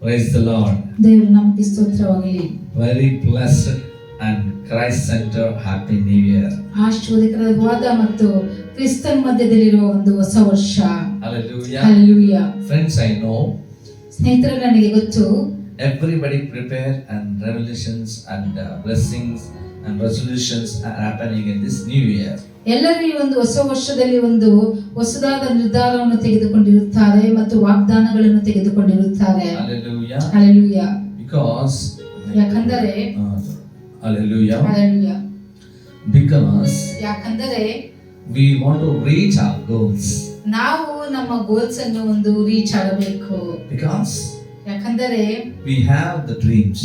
Praise the Lord. ದೇವರು ನಮಗೆ ಸ್ತೋತ್ರವಾಗಲಿ. Very blessed and Christ Center Happy New Year. ಆಶೀರ್ವಾದಕರವಾದ ಮತ್ತು ಕ್ರಿಸ್ತನ ಮಧ್ಯದಲ್ಲಿರುವ ಒಂದು ಹೊಸ ವರ್ಷ. Hallelujah. Hallelujah. Friends, I know ಸ್ನೇಹಿತರೆ, ನನಗೆ ಗೊತ್ತು everybody prepare and revelations and blessings and resolutions are happening in this new year. ಎಲ್ಲರೂ ಈ ಒಂದು ಹೊಸ ವರ್ಷದಲ್ಲಿ ಒಂದು ಹೊಸದಾದ ನಿರ್ಧಾರವನ್ನು ತೆಗೆದುಕೊಂಡಿರುತ್ತಾರೆ ಮತ್ತು ವಾಗ್ದಾನಗಳನ್ನು ತೆಗೆದುಕೊಂಡಿರುತ್ತಾರೆ. Hallelujah. Hallelujah. Because ಯಾಕಂದರೆ Hallelujah. Hallelujah. Because ಯಾಕಂದರೆ we want to reach our goals. ನಾವು ನಮ್ಮ ಗೋಲ್ಸ್ ಅನ್ನು ಒಂದು ರೀಚ್ ಆಗಬೇಕು. Because ಯಾಕಂದರೆ we have the dreams.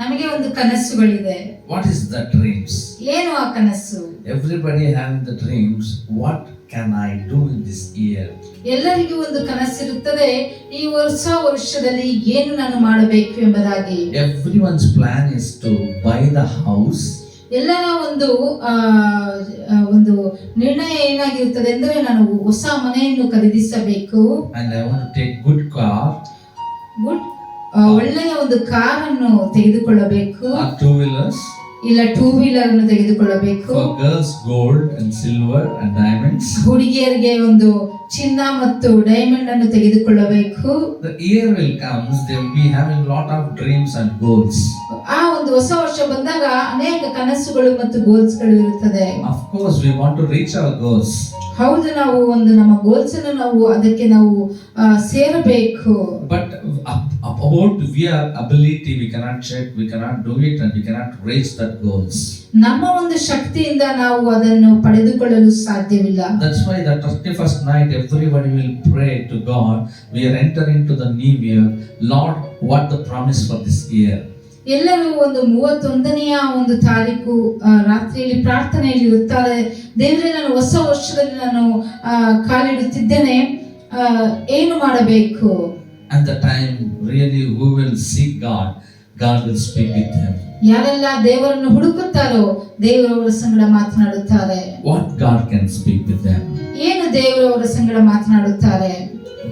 ನಮಗೆ ಒಂದು ಕನಸುಗಳಿದೆ. What is the dreams? ಏನು ಆ ಕನಸು? Everybody having the dreams. What can I do in this year? ಎಲ್ಲರಿಗೂ ಒಂದು ಕನಸಿರುತ್ತದೆ, ಈ ಹೊಸ ವರ್ಷದಲ್ಲಿ ಏನು ನಾನು ಮಾಡಬೇಕು ಎಂಬುದಾಗಿ. Everyone's plan is to buy the house. ಎಲ್ಲರ ಒಂದು ನಿರ್ಣಯ ಏನಾಗಿರುತ್ತದೆ ಅಂದರೆ ನಾನು ಹೊಸ ಮನೆಯನ್ನು ಖರೀದಿಸಬೇಕು. And I want to take good car. ಒಳ್ಳೆಯ ಒಂದು ಕಾರನ್ನು ತೆಗೆದುಕೊಳ್ಳಬೇಕು. Two wheelers. ಇಲ್ಲ ಟೂ ವೀಲರ್ ಅನ್ನು ತೆಗೆದುಕೊಳ್ಳಬೇಕು. For girls gold and silver and diamonds. ಹುಡುಗಿಯರಿಗೆ ಒಂದು ಚಿನ್ನ ಮತ್ತು ಡೈಮಂಡ್ ಅನ್ನು ತೆಗೆದುಕೊಳ್ಳಬೇಕು. The year will come, they will be having lot of dreams and goals. ಆ ಒಂದು ಹೊಸ ವರ್ಷ ಬಂದಾಗ ಅನೇಕ ಕನಸುಗಳು ಮತ್ತು ಗೋಲ್ಸ್ ಗಳು ಇರುತ್ತದೆ. Of course we want to reach our goals. ಹೌದು, ನಾವು ಒಂದು ನಮ್ಮ ಗೋಲ್ಸ್ ಅನ್ನು ಅದಕ್ಕೆ ನಾವು ಸೇರಬೇಕು. But about your ability we cannot check, we cannot do it and we cannot reach that goals. ನಮ್ಮ ಒಂದು ಶಕ್ತಿಯಿಂದ ನಾವು ಅದನ್ನು ಪಡೆದುಕೊಳ್ಳಲು ಸಾಧ್ಯವಿಲ್ಲ. That's why the 31st night everybody will pray to God. We are entering into the new year. Lord, what the promise for this year? ಎಲ್ಲರೂ ಒಂದು 31ನೆಯ ಒಂದು ತಾರೀಕು ರಾತ್ರಿಯಲ್ಲಿ ಪ್ರಾರ್ಥನೆಯಲ್ಲಿ ಇರುತ್ತಾರೆ. ದೇವರೇ, ನಾನು ಹೊಸ ವರ್ಷದಲ್ಲಿ ನಾನು ಕಾಲಿಡುತ್ತಿದ್ದೇನೆ, ಏನು ಮಾಡಬೇಕು? At the time really who will seek God, God will speak with them. ಯಾರೆಲ್ಲ ದೇವರನ್ನು ಹುಡುಕುತ್ತಾರೋ ದೇವರು ಅವರ ಸಂಗಡ ಮಾತನಾಡುತ್ತಾರೆ. What God can speak with them? ಏನು ದೇವರು ಅವರ ಸಂಗಡ ಮಾತನಾಡುತ್ತಾರೆ?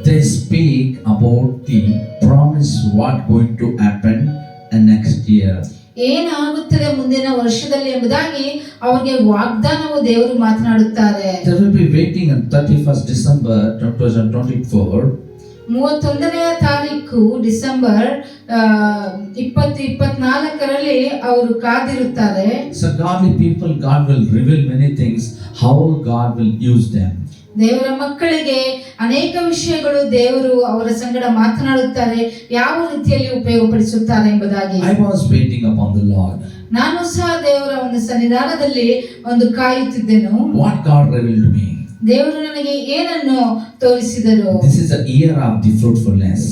They speak about the promise what going to happen in next year. ಏನಾಗುತ್ತದೆ ಮುಂದಿನ ವರ್ಷದಲ್ಲಿ ಎಂಬುದಾಗಿ ಅವರಿಗೆ ವಾಗ್ದಾನವು ದೇವರು ಮಾತನಾಡುತ್ತಾರೆ. They will be waiting on 31st December 2024. 31ನೇ ತಾರೀಕು ಡಿಸೆಂಬರ್ 2024ರಲ್ಲಿ ಅವರು ಕಾದಿರುತ್ತಾರೆ. So godly people, God will reveal many things, how God will use them. ದೇವರ ಮಕ್ಕಳಿಗೆ ಅನೇಕ ವಿಷಯಗಳು ದೇವರು ಅವರ ಸಂಗಡ ಮಾತನಾಡುತ್ತಾರೆ, ಯಾವ ರೀತಿಯಲ್ಲಿ ಉಪಯೋಗಪಡಿಸುತ್ತಾರೆ ಎಂಬುದಾಗಿ. I was waiting upon the Lord. ನಾನು ಸಹ ದೇವರ ಒಂದು ಸನ್ನಿಧಾನದಲ್ಲಿ ಒಂದು ಕಾಯುತ್ತಿದ್ದೆನು. What God revealed to me? ದೇವರು ನನಗೆ ಏನನ್ನು ತೋರಿಸಿದರು? This is a year of the fruitfulness.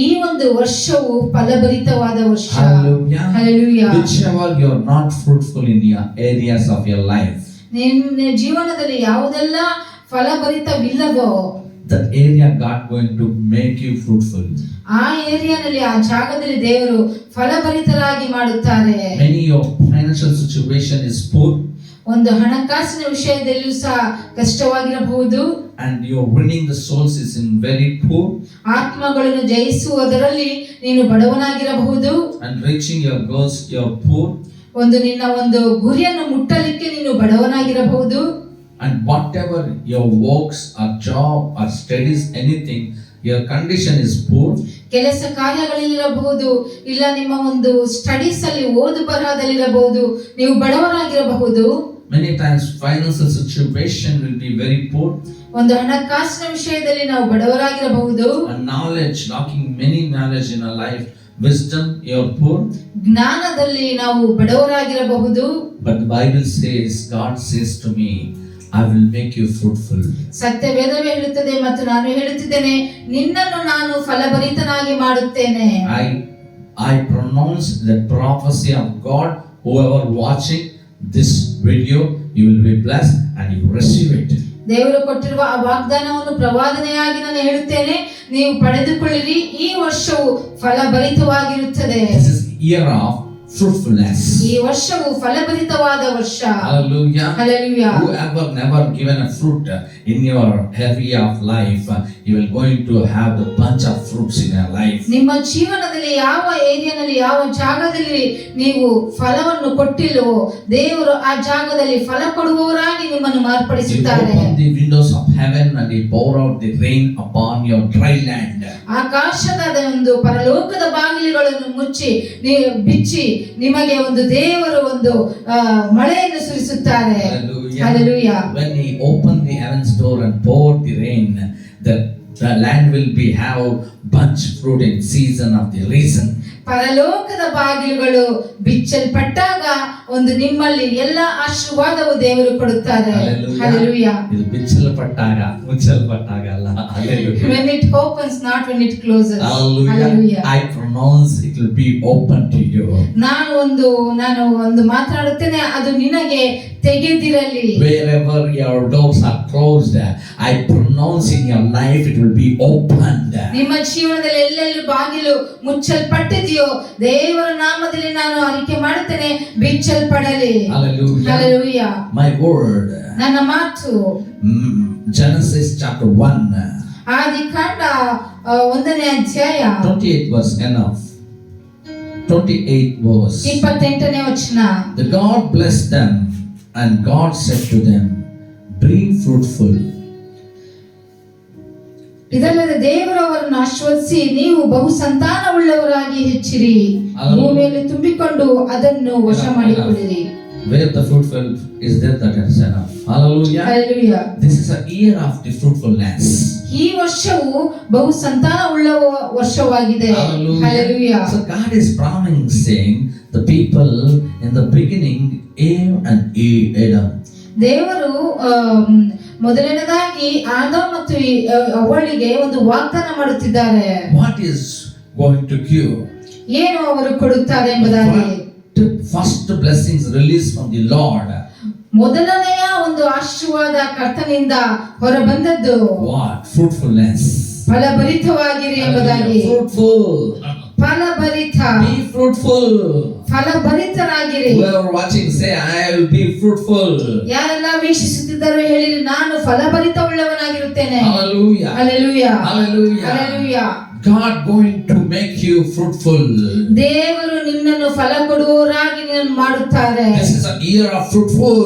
ಈ ಒಂದು ವರ್ಷವು ಫಲಭರಿತವಾದ ವರ್ಷ. Hallelujah. Hallelujah. Whichever you are not fruitful in your areas of your life, ನಿನ್ನ ಜೀವನದಲ್ಲಿ ಯಾವುದೆಲ್ಲ ಫಲಭರಿತವಿಲ್ಲವೋ that area God going to make you fruitful. ಆ ಏರಿಯಾನಲ್ಲಿ, ಆ ಜಾಗದಲ್ಲಿ ದೇವರು ಫಲಭರಿತರಾಗಿ ಮಾಡುತ್ತಾರೆ. Many your financial situation is poor. ಒಂದು ಹಣಕಾಸಿನ ವಿಷಯದಲ್ಲಿಯೂ ಸಹ ಕಷ್ಟವಾಗಿರಬಹುದು. And you are winning the souls is in very poor. ಆತ್ಮಗಳನ್ನು ಜಯಿಸುವುದರಲ್ಲಿ ನೀನು ಬಡವನಾಗಿರಬಹುದು. And reaching your goals you are poor. ಒಂದು ನಿನ್ನ ಒಂದು ಗುರಿಯನ್ನು ಮುಟ್ಟಲಿಕ್ಕೆ ನೀನು ಬಡವನಾಗಿರಬಹುದು. And whatever your works or job or studies, anything, your condition is poor. ಕೆಲಸ ಕಾರ್ಯಗಳಿರಬಹುದು, ಇಲ್ಲ ನಿಮ್ಮ ಒಂದು ಸ್ಟಡೀಸ್ ಅಲ್ಲಿ ಓದು ಬರಹದಲ್ಲಿರಬಹುದು, ನೀವು ಬಡವರಾಗಿರಬಹುದು. Many times financial situation will be very poor. ಒಂದು ಹಣಕಾಸಿನ ವಿಷಯದಲ್ಲಿ ನಾವು ಬಡವರಾಗಿರಬಹುದು. And knowledge, lacking many knowledge in our life, wisdom you are poor. ಜ್ಞಾನದಲ್ಲಿ ನಾವು ಬಡವರಾಗಿರಬಹುದು. But the Bible says, God says to me, I will make you fruitful. ಸತ್ಯ ವೇದವೇ ಹೇಳುತ್ತದೆ ಮತ್ತು ನಾನು ಹೇಳುತ್ತಿದ್ದೇನೆ, ನಿನ್ನನ್ನು ನಾನು ಫಲಭರಿತನಾಗಿ ಮಾಡುತ್ತೇನೆ. I pronounce the prophecy of God. Whoever watching this video, you will be blessed and you receive it. ದೇವರು ಕೊಟ್ಟಿರುವ ಆ ವಾಗ್ದಾನವನ್ನು ಪ್ರವಾದನೆಯಾಗಿ ನಾನು ಹೇಳುತ್ತೇನೆ, ನೀವು ಪಡೆದುಕೊಳ್ಳಿರಿ. ಈ ವರ್ಷವು ಫಲಭರಿತವಾಗಿರುತ್ತದೆ. This is year of fruitfulness. ಈ ವರ್ಷವು ಫಲಭರಿತವಾದ ವರ್ಷ. Hallelujah. Hallelujah. Whoever never given a fruit in your area of life, you will going to have the bunch of fruits in your life. ನಿಮ್ಮ ಜೀವನದಲ್ಲಿ ಯಾವ ಏರಿಯಾನಲ್ಲಿ ಯಾವ ಜಾಗದಲ್ಲಿ ನೀವು ಫಲವನ್ನು ಕೊಟ್ಟಿಲ್ಲವೋ ದೇವರು ಆ ಜಾಗದಲ್ಲಿ ಫಲ ಕೊಡುವವರಾಗಿ ನಿಮ್ಮನ್ನು You ಮಾರ್ಪಡಿಸುತ್ತಾರೆ. open the windows of heaven and you pour out the rain upon your dry land. ಆಕಾಶದ ಒಂದು ಪರಲೋಕದ ಬಾಗಿಲುಗಳನ್ನು ಮುಚ್ಚಿ ಬಿಚ್ಚಿ ನಿಮಗೆ ಒಂದು ದೇವರು ಒಂದು ಮಳೆಯನ್ನು ಸುರಿಸುತ್ತಾರೆ. Hallelujah. When he opened the heaven's door and poured the rain, the land will be have bunch fruit in season of the reason. ಪರಲೋಕದ ಬಾಗಿಲುಗಳು ಬಿಚ್ಚಲ್ಪಟ್ಟಾಗ ಒಂದು ನಿಮ್ಮಲ್ಲಿ ಎಲ್ಲ ಆಶೀರ್ವಾದವು ದೇವರು ಕೊಡುತ್ತಾರೆ. Hallelujah. ಇದು ಬಿಚ್ಚಲ್ಪಟ್ಟಾಗ ಮುಚ್ಚಲ್ಪಟ್ಟಾಗ ಅಲ್ಲ. Hallelujah. When it opens, not when it closes. Hallelujah. I pronounce it will be open to you. ನಾನು ಒಂದು ಮಾತನಾಡುತ್ತೇನೆ, ಅದು ನಿನಗೆ ತೆಗೆದಿರಲಿ. Wherever your doors are closed, I pronounce in your life it will be opened. ನಿಮ್ಮ ಜೀವನದಲ್ಲಿ ಎಲ್ಲೆಲ್ಲಿ ಬಾಗಿಲು ಮುಚ್ಚಲ್ಪಟ್ಟಿದೆಯೋ ದೇವರ ನಾಮದಲ್ಲಿ ನಾನು ಅರಿಕೆ ಮಾಡುತ್ತೇನೆ, ಬಿಚ್ಚಲ್ಪಡಲಿ. Hallelujah. Hallelujah. My word. ನನ್ನ ಮಾತು Genesis chapter 1. ಆದಿಕಾಂಡ 1ನೇ ಅಧ್ಯಾಯ 28 verse enough. 28 verse. 28ನೇ ವಚನ. The God blessed them and God said to them, "Be fruitful." ಇದಲ್ಲದೆ ದೇವರು ಅವರನ್ನು ಆಶೀರ್ವದಿಸಿ, ನೀವು ಬಹು ಸಂತಾನವುಳ್ಳವರಾಗಿ ಹೆಚ್ಚಿರಿ, ಭೂಮಿಯಲ್ಲಿ ತುಂಬಿಕೊಂಡು ಅದನ್ನು ವಶ ಮಾಡಿಕೊಳ್ಳಿರಿ. Where the fruitful is there, that is enough. Hallelujah. Hallelujah. This is a year of the fruitfulness. ಈ ವರ್ಷವು ಬಹು ಸಂತಾನವುಳ್ಳ ವರ್ಷವಾಗಿದೆ. Hallelujah. So God is promising the people in the beginning, Eve and Adam. ದೇವರು ಮೊದಲನೇದಾಗಿ ಆದಾಮ್ ಮತ್ತು ಅವಳಿಗೆ ಒಂದು ವಾಗ್ದಾನ ಮಾಡುತ್ತಿದ್ದಾರೆ. What is going to give? ಏನು ಅವರು ಕೊಡುತ್ತಾರೆ ಎಂಬುದಾಗಿ. First blessings released from the Lord. ಮೊದಲನೆಯ ಒಂದು ಆಶೀರ್ವಾದ ಕರ್ತನಿಂದ ಹೊರಬಂದದ್ದು What? Fruitfulness. ಫಲಭರಿತವಾಗಿರಿ ಎಂಬುದಾಗಿ. Fruitful. ಫಲಭರಿತ. Be fruitful. ಫಲಭರಿತರಾಗಿರಿ. Whoever watching say, I will be fruitful. ಯಾರೆಲ್ಲ ವೀಕ್ಷಿಸುತ್ತಿದ್ದಾರೋ ಹೇಳಿರಿ, ನಾನು ಫಲಭರಿತವುಳ್ಳವನಾಗಿರುತ್ತೇನೆ. Hallelujah. Hallelujah. Hallelujah. Hallelujah. God going to make you fruitful. ದೇವರು ನಿನ್ನನ್ನು ಫಲ ಕೊಡುವವರಾಗಿ ನಿನ್ನನ್ನು ಮಾಡುತ್ತಾರೆ. This is a year of fruitful.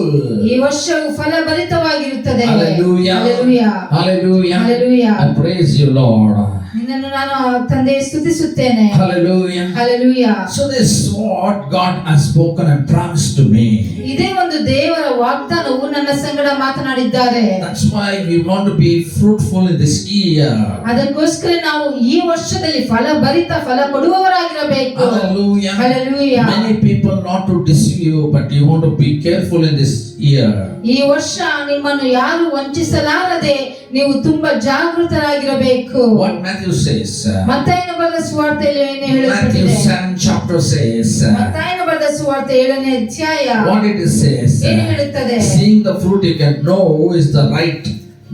ಈ ವರ್ಷವು ಫಲಭರಿತವಾಗಿರುತ್ತದೆ. Hallelujah. Hallelujah. Hallelujah. Hallelujah. I praise you, Lord. ನಿನ್ನನ್ನು ನಾನು ತಂದೆ ಸ್ತುತಿಸುತ್ತೇನೆ. Hallelujah. Hallelujah. So this is what God has spoken and promised to me. ಇದೇ ಒಂದು ದೇವರ ವಾಗ್ದಾನವು ನನ್ನ ಸಂಗಡ ಮಾತನಾಡಿದ್ದಾರೆ. That's why we want to be fruitful in this year. ಅದಕ್ಕೋಸ್ಕರ ನಾವು ಈ ವರ್ಷದಲ್ಲಿ ಫಲಭರಿತ ಫಲ ಕೊಡುವವರಾಗಿರಬೇಕು. Hallelujah. Hallelujah. Many people not to deceive you, but you want to be careful in this year. ಈ ವರ್ಷ ನಿಮ್ಮನ್ನು ಯಾರು ವಂಚಿಸಲಾರದೆ ನೀವು ತುಂಬಾ ಜಾಗೃತರಾಗಿರಬೇಕು. What Matthew says. ಮತ್ತಾಯನ ಬರೆದ ಸುವಾರ್ತೆಯಲ್ಲಿ ಏನು ಹೇಳಲ್ಪಟ್ಟಿದೆ? Matthew 7 chapter says. ಮತ್ತಾಯನ ಬರೆದ ಸುವಾರ್ತೆ 7ನೇ ಅಧ್ಯಾಯ What it says. ಏನು ಹೇಳುತ್ತದೆ? Seeing the fruit you can know who is the right,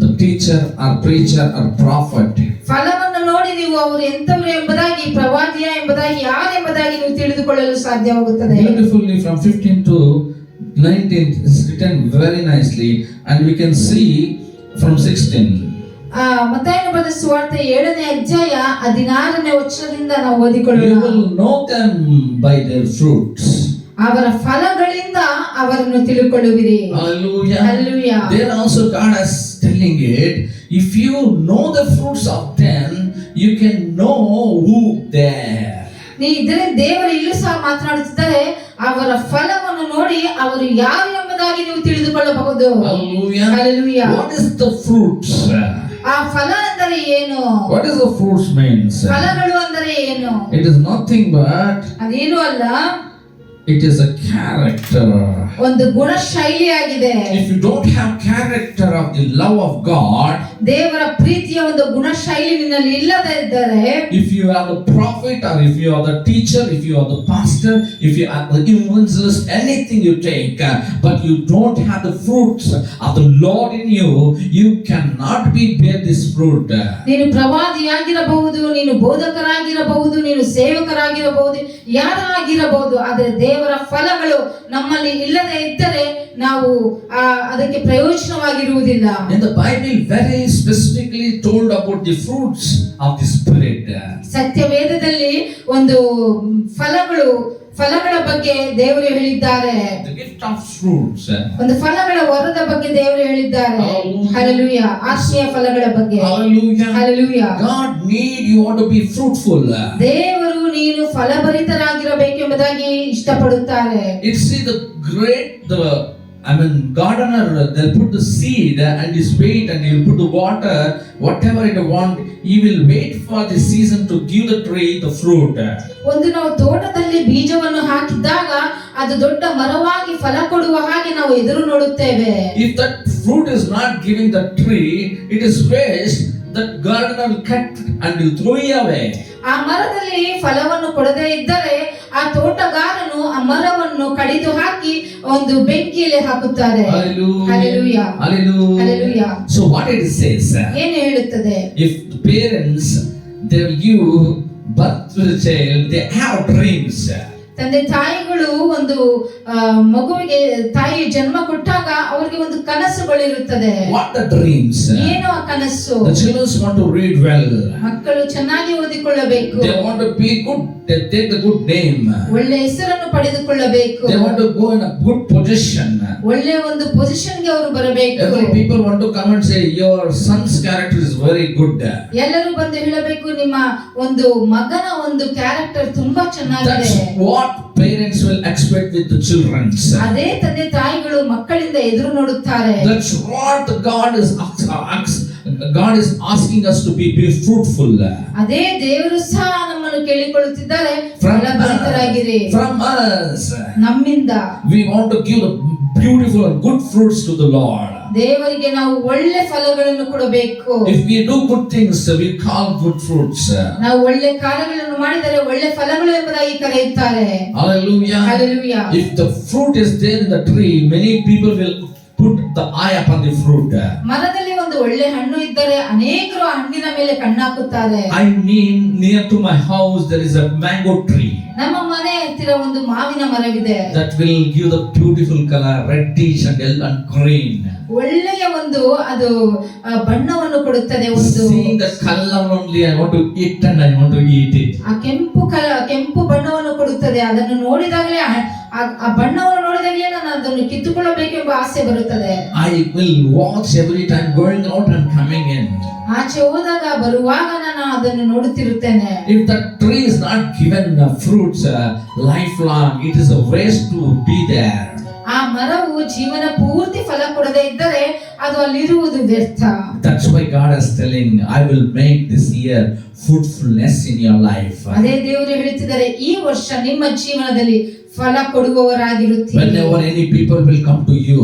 the teacher or preacher or prophet. ಫಲವನ್ನು ನೋಡಿ ನೀವು ಅವರು ಎಂತವರು ಎಂಬುದಾಗಿ, ಪ್ರವಾದಿಯ ಎಂಬುದಾಗಿ, ಯಾರೆಂಬುದಾಗಿ ನೀವು ತಿಳಿದುಕೊಳ್ಳಲು ಸಾಧ್ಯವಾಗುತ್ತದೆ. Beautifully from 15 to 19 is written very nicely, and we can see from 16. ಮತ್ತಾಯನ ಬರೆದ ಸುವಾರ್ತೆ 7ನೇ ಅಧ್ಯಾಯ 16ನೇ ವಚನದಿಂದ ನಾವು ಓದಿಕೊಳ್ಳೋಣ. You will know them by their fruits. ಅವರ ಫಲಗಳಿಂದ ಅವರನ್ನು ತಿಳುಕೊಳ್ಳುವಿರಿ. Hallelujah. Hallelujah. There also God is telling it, if you know the fruits of them, you can know who they are. ಇದರ ದೇವರು ಇಲ್ಲೂ ಸಹ ಮಾತನಾಡುತ್ತಿದ್ದಾರೆ, ಅವರ ಫಲವನ್ನು ನೋಡಿ ಅವರು ಯಾರು ಎಂಬುದಾಗಿ ನೀವು ತಿಳಿದುಕೊಳ್ಳಬಹುದು. Hallelujah. Hallelujah. What is the fruits? ಆ ಫಲ ಅಂದರೆ ಏನು? What is the fruits means? ಫಲಗಳು ಅಂದರೆ ಏನು? It is nothing but ಅದೇನು ಅಲ್ಲ, it is a character. ಒಂದು ಗುಣ ಶೈಲಿಯಾಗಿದೆ. If you don't have character of the love of God, ದೇವರ ಪ್ರೀತಿಯ ಒಂದು ಗುಣಶೈಲಿ ನಿನ್ನಲ್ಲಿ ಇಲ್ಲದೆ ಇದ್ದರೆ, if you are the prophet or if you are the teacher, if you are the pastor, if you are the evangelist, anything you take, but you don't have the fruits of the Lord in you, you cannot bear this fruit. ನೀನು ಪ್ರವಾದಿಯಾಗಿರಬಹುದು, ನೀನು ಬೋಧಕರಾಗಿರಬಹುದು, ನೀನು ಸೇವಕರಾಗಿರಬಹುದು, ಯಾರಾಗಿರಬಹುದು, ಆದರೆ ದೇವರ ಫಲಗಳು ನಮ್ಮಲ್ಲಿ ಇಲ್ಲದೆ ಇದ್ದರೆ ನಾವು ಅದಕ್ಕೆ ಪ್ರಯೋಜನವಾಗಿರುವುದಿಲ್ಲ. In the Bible very specifically told about the fruits of the Spirit. ಸತ್ಯವೇದದಲ್ಲಿ ಒಂದು ಫಲಗಳ ಬಗ್ಗೆ ದೇವರು ಹೇಳಿದ್ದಾರೆ. The gift of fruits. ಒಂದು ಫಲಗಳ ವರದ ಬಗ್ಗೆ ದೇವರು ಹೇಳಿದ್ದಾರೆ. ಹಲ್ಲೆಲೂಯಾ. ಆತ್ಮೀಯ ಫಲಗಳ ಬಗ್ಗೆ. Hallelujah. Hallelujah. God need you want to be fruitful. ದೇವರು ನೀನು ಫಲಭರಿತರಾಗಿರಬೇಕೆಂಬುದಾಗಿ ಇಷ್ಟಪಡುತ್ತಾರೆ. It's gardener, they'll put the seed and his wait and he'll put the water, whatever it want, he will wait for the season to give the tree the fruit. ಒಂದು ನಾವು ತೋಟದಲ್ಲಿ ಬೀಜವನ್ನು ಹಾಕಿದಾಗ ಅದು ದೊಡ್ಡ ಮರವಾಗಿ ಫಲ ಕೊಡುವ ಹಾಗೆ ನಾವು ಎದುರು ನೋಡುತ್ತೇವೆ. If that fruit is not giving the tree, it is waste. That gardener will cut and will throw it away. ಆ ಮರದಲ್ಲಿ ಫಲವನ್ನು ಕೊಡದೇ ಇದ್ದರೆ ಆ ತೋಟಗಾರನು ಆ ಮರವನ್ನು ಕಡಿದು ಹಾಕಿ ಒಂದು ಬೆಂಕಿಯಲ್ಲಿ ಹಾಕುತ್ತಾರೆ. Hallelujah. Hallelujah. So what it says? ಏನು ಹೇಳುತ್ತದೆ? If the parents they will give birth to the child, they have dreams. ತಂದೆ ತಾಯಿಗಳು ಒಂದು ಮಗುವಿಗೆ ತಾಯಿ ಜನ್ಮ ಕೊಟ್ಟಾಗ ಅವರಿಗೆ ಒಂದು ಕನಸುಗಳಿರುತ್ತದೆ. What the dreams? ಏನು ಆ ಕನಸು? The children want to read well. ಮಕ್ಕಳು ಚೆನ್ನಾಗಿ ಓದಿಕೊಳ್ಳಬೇಕು. They want to be good. They take the good name. ಒಳ್ಳೆ ಹೆಸರನ್ನು ಪಡೆದುಕೊಳ್ಳಬೇಕು. They want to go in a good position. ಒಳ್ಳೆ ಒಂದು ಪೊಸಿಷನ್ ಗೆ ಅವರು ಬರಬೇಕು. Every people want to come and say your son's character is very good. ಎಲ್ಲರೂ ಬಂದು ಹೇಳಬೇಕು ನಿಮ್ಮ ಒಂದು ಮಗನ ಒಂದು ಕ್ಯಾರೆಕ್ಟರ್ ತುಂಬಾ ಚೆನ್ನಾಗಿದೆ. That's what parents will expect with the children. ಅದೇ ತಂದೆ ತಾಯಿಗಳು ಮಕ್ಕಳಿಂದ ಎದುರು ನೋಡುತ್ತಾರೆ. That's what God is asking us to be fruitful. ಅದೇ ದೇವರು ಸಹ ನಮ್ಮನ್ನು ಕೇಳಿಕೊಳ್ಳುತ್ತಿದ್ದಾರೆ, ಫಲಭರಿತರಾಗಿರಿ. From us, ನಮ್ಮಿಂದ we want to give the beautiful and good fruits to the Lord. ದೇವರಿಗೆ ನಾವು ಒಳ್ಳೆ ಫಲಗಳನ್ನು ಕೊಡಬೇಕು. If we do good things, we call good fruits. ನಾವು ಒಳ್ಳೆ ಕಾರ್ಯಗಳನ್ನು ಮಾಡಿದರೆ ಒಳ್ಳೆ ಫಲಗಳು ಎಂಬುದಾಗಿ ಕರೆಯುತ್ತಾರೆ. Hallelujah. Hallelujah. If the fruit is there in the tree, many people will put the eye upon the fruit. ಮರದಲ್ಲಿ ಒಂದು ಒಳ್ಳೆ ಹಣ್ಣು ಇದ್ದರೆ ಅನೇಕರು ಆ ಹಣ್ಣಿನ ಮೇಲೆ ಕಣ್ಣಾಕುತ್ತಾರೆ. I mean, near to my house there is a mango tree. ನಮ್ಮ ಮನೆ ಹತ್ತಿರ ಒಂದು ಮಾವಿನ ಮರವಿದೆ. That will give the beautiful color, reddish and yellow and green. ಒಳ್ಳೆಯ ಒಂದು ಅದು ಬಣ್ಣವನ್ನು ಕೊಡುತ್ತದೆ. ಒಂದು seeing the color only I want to eat and I want to eat it. ಆ ಕೆಂಪು ಬಣ್ಣವನ್ನು ಕೊಡುತ್ತದೆ. ಅದನ್ನು ನೋಡಿದಾಗಲೇ ಆ ಬಣ್ಣವನ್ನು ನೋಡಿದಾಗಲೇ ನಾನು ಅದನ್ನು ಕಿತ್ತುಕೊಳ್ಳಬೇಕೆಂಬ ಆಸೆ ಬರುತ್ತದೆ. I will watch every time going out and coming in. ಆಚೆ ಹೋದಾಗ ಬರುವಾಗ ನಾನು ಅದನ್ನು ನೋಡುತ್ತಿರುತ್ತೇನೆ. If the tree is not given fruits lifelong, it is a waste to be there. ಆ ಮರವು ಜೀವನ ಪೂರ್ತಿ ಫಲ ಕೊಡದೇ ಇದ್ದರೆ ಅದು ಅಲ್ಲಿರುವುದು ವ್ಯರ್ಥ. That's why God is telling, I will make this year fruitfulness in your life. ಅದೇ ದೇವರು ಹೇಳುತ್ತಿದ್ದಾರೆ, ಈ ವರ್ಷ ನಿಮ್ಮ ಜೀವನದಲ್ಲಿ ಫಲ ಕೊಡುವವರಾಗಿರುತ್ತೀರಿ. Whenever any people will come to you,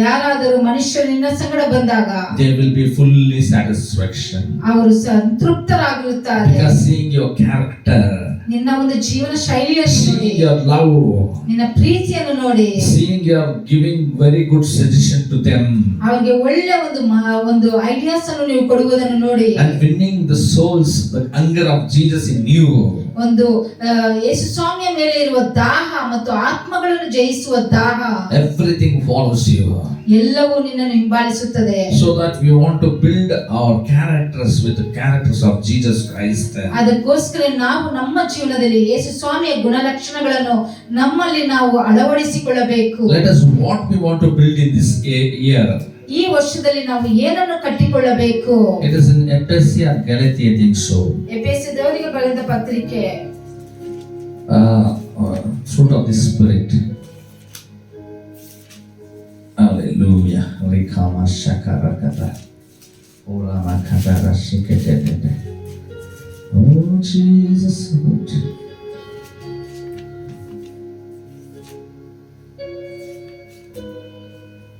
ಯಾರಾದರೂ ಮನುಷ್ಯರು ನಿನ್ನ ಸಂಗಡ ಬಂದಾಗ there will be fully satisfaction. ಅವರು ಸಂತೃಪ್ತರಾಗಿರುತ್ತಾರೆ. Because seeing your character, ನಿನ್ನ ಒಂದು ಜೀವನ ಶೈಲಿಯನ್ನು ನೋಡಿ, seeing your love, ನಿನ್ನ ಪ್ರೀತಿಯನ್ನು ನೋಡಿ, seeing your giving very good suggestion to them, ಅವರಿಗೆ ಒಳ್ಳೆ ಒಂದು ಐಡಿಯಾಸ್ ಅನ್ನು ನೀವು ಕೊಡುವುದನ್ನು ನೋಡಿ, and winning the souls, the hunger of Jesus in you, ಒಂದು ಯೇಸು ಸ್ವಾಮಿಯ ಮೇಲೆ ಇರುವ ದಾಹ ಮತ್ತು ಆತ್ಮಗಳನ್ನು ಜಯಿಸುವ ದಾಹ, everything follows you. ಎಲ್ಲವೂ ನಿನ್ನನ್ನು ಹಿಂಬಾಲಿಸುತ್ತದೆ. So that we want to build our characters with the characters of Jesus Christ. ಅದಕ್ಕೋಸ್ಕರ ನಾವು ನಮ್ಮ ಜೀವನದಲ್ಲಿ ಯೇಸು ಸ್ವಾಮಿಯ ಗುಣಲಕ್ಷಣಗಳನ್ನು ನಮ್ಮಲ್ಲಿ ನಾವು ಅಳವಡಿಸಿಕೊಳ್ಳಬೇಕು. Let us what we want to build in this year. ಈ ವರ್ಷದಲ್ಲಿ ನಾವು ಏನನ್ನು ಕಟ್ಟಿಕೊಳ್ಳಬೇಕು? It is in Ephesians or Galatia, I think so. ಎಫೆಸದವರಿಗೆ ಬರೆದ ಪತ್ರಿಕೆ. Fruit of the Spirit. Hallelujah. Rikama shakarakata. Orama katara shikete. Oh Jesus.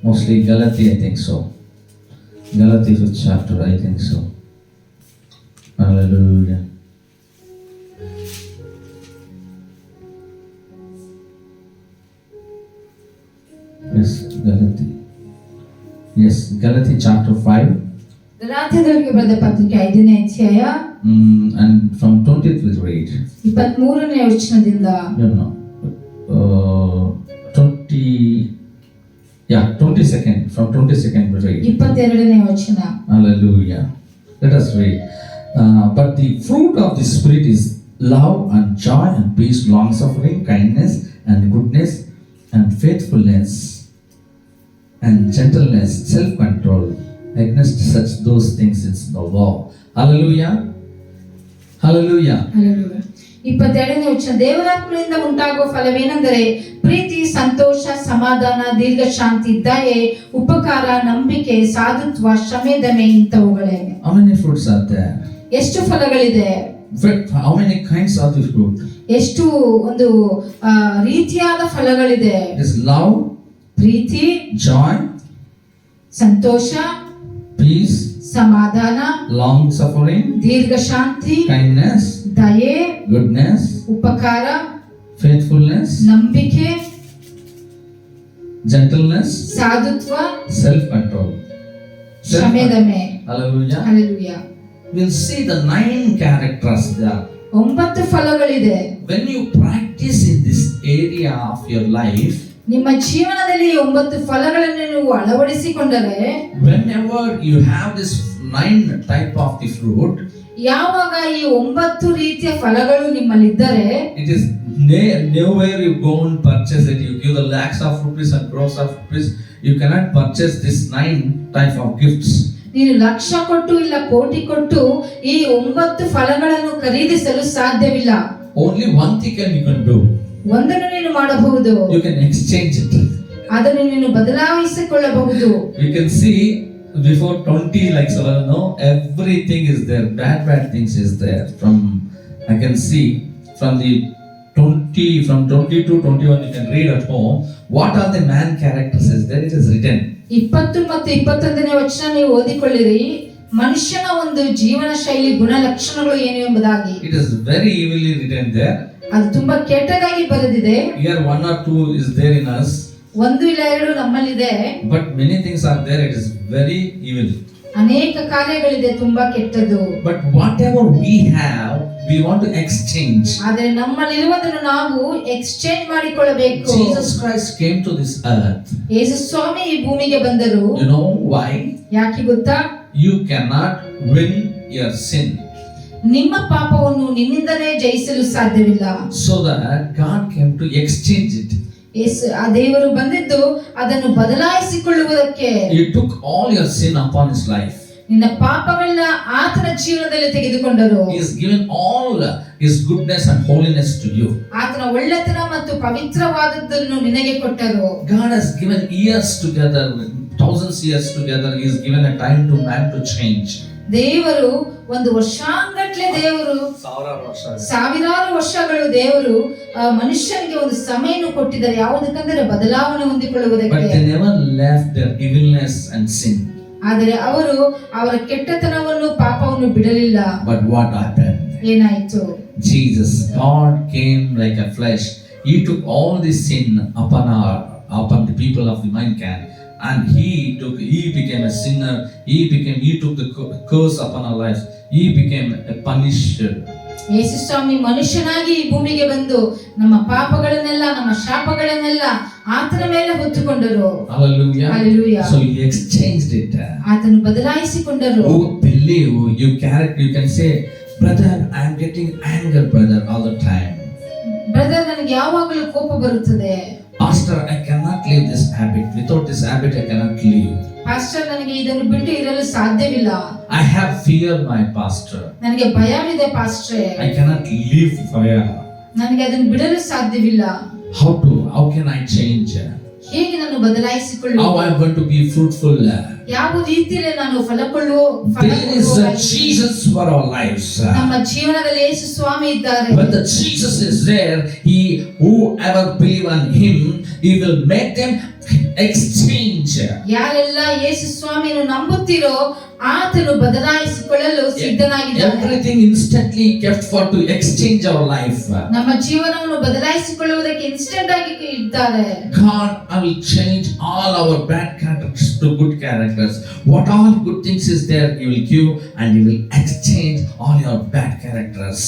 Mostly Galatia, I think so. Galati 5th chapter, I think so. Hallelujah. Yes, Galati. Yes, Galati chapter 5. ಗಲಾತ್ಯದವರಿಗೆ ಬರೆದ ಪತ್ರಿಕೆ 5ನೇ ಅಧ್ಯಾಯ And from 20th we'll read. 23ನೇ ವಚನದಿಂದ No, no. 22nd. From 22nd we'll read. 22ನೇ ವಚನ. Hallelujah. Let us read. But the fruit of the Spirit is love and joy and peace, long suffering, kindness and goodness and faithfulness and gentleness, self-control. Against such those things is the law. Hallelujah. Hallelujah. Hallelujah. 22ನೇ ವಚನ. ದೇವರಾತ್ಮನಿಂದ ಉಂಟಾಗುವ ಫಲವೇನೆಂದರೆ ಪ್ರೀತಿ, ಸಂತೋಷ, ಸಮಾಧಾನ, ದೀರ್ಘ ಶಾಂತಿ, ದಯೆ, ಉಪಕಾರ, ನಂಬಿಕೆ, ಸಾಧುತ್ವ, ಶ್ರಮೆ, ದಮೆ ಇಂಥವುಗಳೇ. How many fruits are there? ಎಷ್ಟು ಫಲಗಳಿದೆ? How many kinds of the fruit? ಎಷ್ಟು ಒಂದು ರೀತಿಯಾದ ಫಲಗಳಿದೆ. It is love, Preethi, joy, Santhosh, peace, ಸಮಾಧಾನ, long suffering, ದೀರ್ಘ ಶಾಂತಿ, kindness, ದಯೆ, goodness, ಉಪಕಾರ, faithfulness, ನಂಬಿಕೆ, gentleness, ಸಾಧುತ್ವ, self-control. ಶ್ರಮೆ, ದಮೆ. Hallelujah. Hallelujah. We'll see the 9 characters there. 9 ಫಲಗಳಿದೆ. When you practice in this area of your life, ನಿಮ್ಮ ಜೀವನದಲ್ಲಿ 9 ಫಲಗಳನ್ನು ನೀವು ಅಳವಡಿಸಿಕೊಂಡರೆ, whenever you have this 9 type of the fruit, ಯಾವಾಗ ಈ 9 ರೀತಿಯ ಫಲಗಳು ನಿಮ್ಮಲ್ಲಿದ್ದರೆ, it is nowhere you go and purchase it. You give the lakhs of rupees and crores of rupees, you cannot purchase this 9 type of gifts. ನೀನು ಲಕ್ಷ ಕೊಟ್ಟು ಇಲ್ಲ ಕೋಟಿ ಕೊಟ್ಟು ಈ 9 ಫಲಗಳನ್ನು ಖರೀದಿಸಲು ಸಾಧ್ಯವಿಲ್ಲ. Only one thing you can do. ಒಂದನ್ನು ನೀನು ಮಾಡಬಹುದು. You can exchange it. ಅದನ್ನು ನೀನು ಬದಲಾಯಿಸಿಕೊಳ್ಳಬಹುದು. You can see before 20 like no, everything is there. Bad things is there. I can see from 20 to 21 you can read at home. What are the man characters is there? It is written. 20 ಮತ್ತು 21ನೇ ವಚನ ನೀವು ಓದಿಕೊಳ್ಳಿರಿ. ಮನುಷ್ಯನ ಒಂದು ಜೀವನ ಶೈಲಿ ಗುಣಲಕ್ಷಣಗಳು ಏನು ಎಂಬುದಾಗಿ. It is very evilly written there. ಅದು ತುಂಬಾ ಕೆಟ್ಟದಾಗಿ ಬರೆದಿದೆ. Here 1 or 2 is there in us. 1 ಇಲ್ಲ 2 ನಮ್ಮಲ್ಲಿದೆ. But many things are there. It is very evil. ಅನೇಕ ಕಾರ್ಯಗಳಿದೆ ತುಂಬಾ ಕೆಟ್ಟದ್ದು. But whatever we have, we want to exchange. ಆದರೆ ನಮ್ಮಲ್ಲಿರುವುದನ್ನು ನಾವು ಎಕ್ಸ್ಚೇಂಜ್ ಮಾಡಿಕೊಳ್ಳಬೇಕು. Jesus Christ came to this earth. ಯೇಸು ಸ್ವಾಮಿ ಈ ಭೂಮಿಗೆ ಬಂದರು. You know why? ಯಾಕೆ ಗೊತ್ತಾ? You cannot win your sin. ನಿಮ್ಮ ಪಾಪವನ್ನು ನಿನ್ನಿಂದಲೇ ಜಯಿಸಲು ಸಾಧ್ಯವಿಲ್ಲ. So that God came to exchange it. ಆ ದೇವರು ಬಂದಿದ್ದು ಅದನ್ನು ಬದಲಾಯಿಸಿಕೊಳ್ಳುವುದಕ್ಕೆ. He took all your sin upon his life. ನಿನ್ನ ಪಾಪವೆಲ್ಲ ಆತನ ಜೀವನದಲ್ಲಿ ತೆಗೆದುಕೊಂಡರು. He has given all his goodness and holiness to you. ಆತನ ಒಳ್ಳೆತನ ಮತ್ತು ಪವಿತ್ರವಾದದ್ದನ್ನು ನಿನಗೆ ಕೊಟ್ಟರು. God has given years together, thousands years together. He has given a time to man to change. ದೇವರು ಒಂದು ವರ್ಷಾಂಗಟ್ಲೆ ದೇವರು ಸಾವಿರಾರು ವರ್ಷಗಳು ದೇವರು ಮನುಷ್ಯನಿಗೆ ಒಂದು ಸಮಯವನ್ನು ಕೊಟ್ಟಿದ್ದಾರೆ. ಯಾವುದಕ್ಕೆಂದರೆ ಬದಲಾವಣೆ ಹೊಂದಿಕೊಳ್ಳುವುದಕ್ಕೆ. But they never left their evilness and sin. ಆದರೆ ಅವರು ಅವರ ಕೆಟ್ಟತನವನ್ನು ಪಾಪವನ್ನು ಬಿಡಲಿಲ್ಲ. But what happened? ಏನಾಯಿತು? Jesus, God came like a flesh. He took all the sin upon the people of the mankind. And he became a sinner. He took the curse upon our lives. He became a punisher. ಯೇಸು ಸ್ವಾಮಿ ಮನುಷ್ಯನಾಗಿ ಈ ಭೂಮಿಗೆ ಬಂದು ನಮ್ಮ ಪಾಪಗಳನ್ನೆಲ್ಲ ನಮ್ಮ ಶಾಪಗಳನ್ನೆಲ್ಲ ಆತನ ಮೇಲೆ ಹೊತ್ತುಕೊಂಡರು. Hallelujah. Hallelujah. So he exchanged it. ಆತನು ಬದಲಾಯಿಸಿಕೊಂಡರು. Who believe you can say, brother, I am getting anger, brother, all the time. Brother, ನನಗೆ ಯಾವಾಗಲೂ ಕೋಪ ಬರುತ್ತದೆ. Pastor, I cannot leave this habit. Without this habit, I cannot live. Pastor, ನನಗೆ ಇದನ್ನು ಬಿಟ್ಟು ಇರಲು ಸಾಧ್ಯವಿಲ್ಲ. I have fear, my pastor. ನನಗೆ ಭಯವಿದೆ ಪಾಸ್ಟ್ರೇ. I cannot live fear. ನನಗೆ ಅದನ್ನು ಬಿಡಲು ಸಾಧ್ಯವಿಲ್ಲ. How can I change? ಹೇಗೆ ನಾನು ಬದಲಾಯಿಸಿಕೊಳ್ಳುವುದು? How I am going to be fruitful? ಯಾವ ರೀತಿಯಲ್ಲಿ ನಾನು There is a Jesus for our lives. ನಮ್ಮ ಜೀವನದಲ್ಲಿ ಯೇಸು ಸ್ವಾಮಿ ಇದ್ದಾರೆ. When the Jesus is there, whoever believe on him, he will make them exchange. ಯಾರೆಲ್ಲ ಯೇಸು ಸ್ವಾಮಿಯನ್ನು ನಂಬುತ್ತೀರೋ ಆತನು ಬದಲಾಯಿಸಿಕೊಳ್ಳಲು ಸಿದ್ಧನಾಗಿದ್ದಾನೆ. Everything instantly kept for to exchange our life. ನಮ್ಮ ಜೀವನವನ್ನು ಬದಲಾಯಿಸಿಕೊಳ್ಳುವುದಕ್ಕೆ ಇನ್ಸ್ಟೆಂಟ್ ಆಗಿ ಇದ್ದಾರೆ. God will change all our bad characters to good characters. What all good things is there, He will give and He will exchange all your bad characters.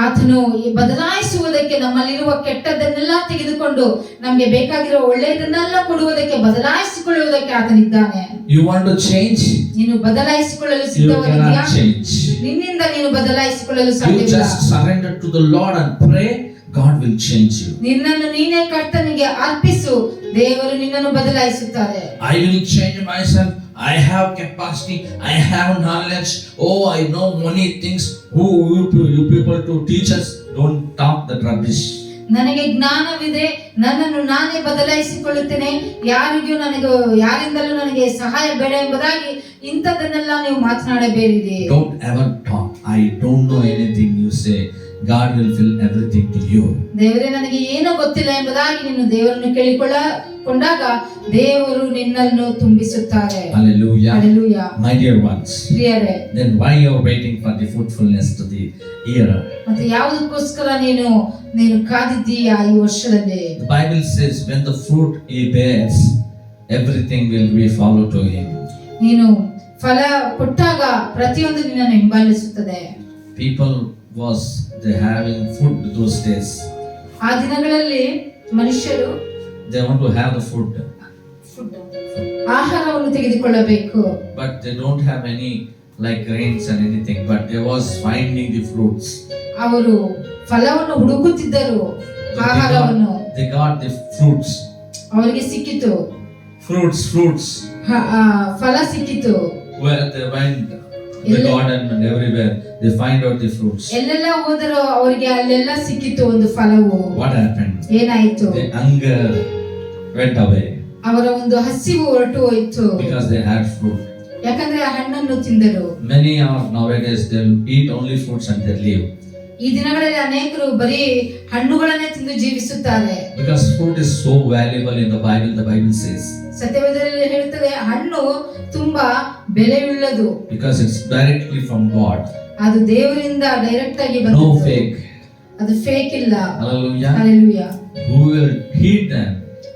ಆತನು ಬದಲಾಯಿಸುವುದಕ್ಕೆ ನಮ್ಮಲ್ಲಿರುವ ಕೆಟ್ಟದ್ದನ್ನೆಲ್ಲ ತೆಗೆದುಕೊಂಡು ನಮಗೆ ಬೇಕಾಗಿರೋ ಒಳ್ಳೆಯದನ್ನೆಲ್ಲ ಕೊಡುವುದಕ್ಕೆ ಬದಲಾಯಿಸಿಕೊಳ್ಳುವುದಕ್ಕೆ ಆತನಿದ್ದಾನೆ. You want to change? ನೀನು ಬದಲಾಯಿಸಿಕೊಳ್ಳಲು You ಸಿದ್ಧವಾಗಿದ್ದೀಯಾ? cannot change. ನಿನ್ನಿಂದ ನೀನು ಬದಲಾಯಿಸಿಕೊಳ್ಳಲು You ಸಾಧ್ಯವಿಲ್ಲ. just surrender to the Lord and pray. God will change you. ನಿನ್ನನ್ನು ನೀನೇ ಕರ್ತನಿಗೆ ಅರ್ಪಿಸು, ದೇವರು ನಿನ್ನನ್ನು ಬದಲಾಯಿಸುತ್ತಾರೆ. I will change myself. I have capacity. I have knowledge. Oh, I know many things. Who you people to teach us? Don't talk that rubbish. ನನಗೆ ಜ್ಞಾನವಿದೆ, ನನ್ನನ್ನು ನಾನೇ ಬದಲಾಯಿಸಿಕೊಳ್ಳುತ್ತೇನೆ, ಯಾರಿಂದಲೂ ನನಗೆ ಸಹಾಯ ಬೇಡ ಎಂಬುದಾಗಿ ಇಂಥದ್ದನ್ನೆಲ್ಲ ನೀವು ಮಾತನಾಡಬೇಡಿರಿ. Don't ever talk. I don't know anything you say. God will fill everything to you. ದೇವರೇ ನನಗೆ ಏನೋ ಗೊತ್ತಿಲ್ಲ ಎಂಬುದಾಗಿ ನೀನು ದೇವರನ್ನು ಕೇಳಿಕೊಂಡಾಗ ದೇವರು ನಿನ್ನನ್ನು ತುಂಬಿಸುತ್ತಾರೆ. Hallelujah. Hallelujah. My dear ones. ಪ್ರಿಯರೇ, Then why you are waiting for the fruitfulness to the year? ಮತ್ತೆ ಯಾವುದಕ್ಕೋಸ್ಕರ ನೀನು ಕಾದಿದ್ದೀಯಾ ಈ ವರ್ಷದಲ್ಲಿ? The Bible says when the fruit he bears, everything will be follow to him. ನೀನು ಫಲ ಕೊಟ್ಟಾಗ ಪ್ರತಿಯೊಂದು ನಿನ್ನನ್ನು ಹಿಂಬಾಲಿಸುತ್ತದೆ. People was they having food those days. ಆ ದಿನಗಳಲ್ಲಿ ಮನುಷ್ಯರು They want to have the food, ಆಹಾರವನ್ನು ತೆಗೆದುಕೊಳ್ಳಬೇಕು. but they don't have any like grains and anything. But they was finding the fruits. ಅವರು ಫಲವನ್ನು ಹುಡುಕುತ್ತಿದ್ದರು, ಆಹಾರವನ್ನು. They got the fruits. ಅವರಿಗೆ ಸಿಕ್ಕಿತು, Fruits. ಫಲ ಸಿಕ್ಕಿತು. Where they went, the garden and everywhere, they find out the fruits. ಎಲ್ಲೆಲ್ಲ ಹೋದರೂ ಅವರಿಗೆ ಅಲ್ಲೆಲ್ಲ ಸಿಕ್ಕಿತು ಒಂದು ಫಲವು. What happened? ಏನಾಯಿತು? The hunger went away ಅವರ ಒಂದು ಹಸಿವು ಹೊರಟು ಹೋಯಿತು. because they had fruit. ಯಾಕಂದ್ರೆ ಆ ಹಣ್ಣನ್ನು ತಿಂದರು. Many are nowadays they'll eat only fruits and they leave. ಈ ದಿನಗಳಲ್ಲಿ ಅನೇಕರು ಬರೀ ಹಣ್ಣುಗಳನ್ನೇ ತಿಂದು ಜೀವಿಸುತ್ತಾರೆ. Because fruit is so valuable in the Bible. The Bible says. ಸತ್ಯವೇದದಲ್ಲಿ ಹೇಳುತ್ತದೆ ಹಣ್ಣು ತುಂಬಾ ಬೆಲೆಯುಳ್ಳದು. Because it's directly from God. ಅದು ದೇವರಿಂದ ಡೈರೆಕ್ಟ್ ಆಗಿ No ಬಂದದ್ದು. fake. ಅದು ಫೇಕ್ ಇಲ್ಲ. Hallelujah. Hallelujah. Who will eat them?